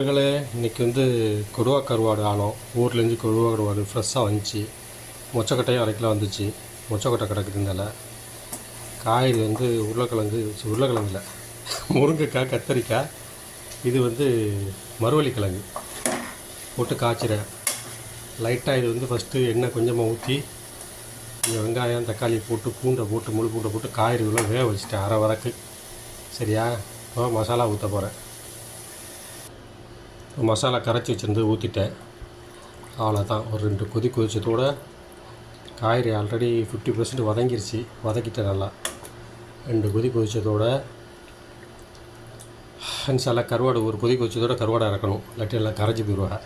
இவங்களே இன்றைக்கி கொடுவா கருவாடு ஆனோம். ஊர்லேருந்து கொடுவா கருவாடு ஃப்ரெஷ்ஷாக வந்துச்சு. மொச்சக்கொட்டையும் அரை கிலோ வந்துச்சு. மொச்சக்கொட்டை கிடக்குதுனால காய்கறி உருளைக்கிழங்கு இல்லை, முருங்கைக்காய், கத்தரிக்காய். இது மரவள்ளி கிழங்கு போட்டு காய்ச்சிறேன். லைட்டாக இது ஃபஸ்ட்டு எண்ணெய் கொஞ்சமாக ஊற்றி வெங்காயம் தக்காளி போட்டு பூண்டை போட்டு முழு பூண்டை போட்டு காய்கறிகளும் வேக வச்சுட்டேன் அரை வதக்கு. சரியா? இப்போ மசாலா ஊற்ற போகிறேன். மசாலா கரைச்சி வச்சுருந்து ஊற்றிட்டேன். அவ்வளோதான். ஒரு 2 கொதி கொதிச்சதோட காய்கறி ஆல்ரெடி 50% வதங்கிருச்சு. வதக்கிட்டேன் நல்லா. 2 கொதி கொதிச்சதோட இன்ஷால்லா கருவாடு ஒரு கொதி கொதிச்சதோட கருவாடை இறக்கணும். இல்லாட்டி எல்லாம் கரைச்சி போயிடுவாங்க.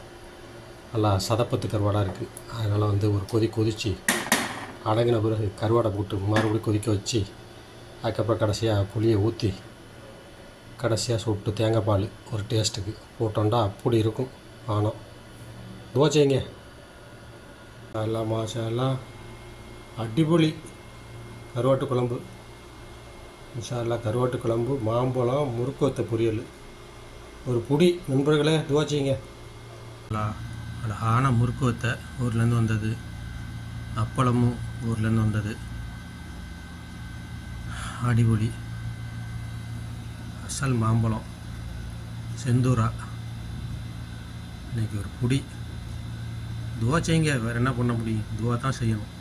நல்லா சதப்பத்து கருவாடாக இருக்குது. அதனால் ஒரு கொதி கொதித்து அடங்கின பிறகு கருவாடை போட்டு மறுபடியும் கொதிக்க வச்சு அதுக்கப்புறம் கடைசியாக புளியை ஊற்றி கடைசியாக சுட்டு தேங்காய் பால் ஒரு டேஸ்ட்டுக்கு போட்டோண்டா அப்படி இருக்கும். ஆனால் தோசைங்க எல்லாம் மாஷால்லாம் அடிப்பொலி கருவாட்டு குழம்பு. இன்ஷால்லா கருவாட்டு குழம்பு, மாம்பழம், முறுக்கு பொரியல், ஒரு புடி. நண்பர்களே தோசைங்க. அழகான முறுக்கு வத்த ஊர்லேருந்து வந்தது. அப்பளமும் ஊர்லேருந்து வந்தது. அடிப்பொலி. அசல் மாம்பழம், செந்தூரா. இன்றைக்கி ஒரு புடி. துவா செய்யுங்க. வேறு என்ன பண்ண முடியும்? துவா தான் செய்யணும்.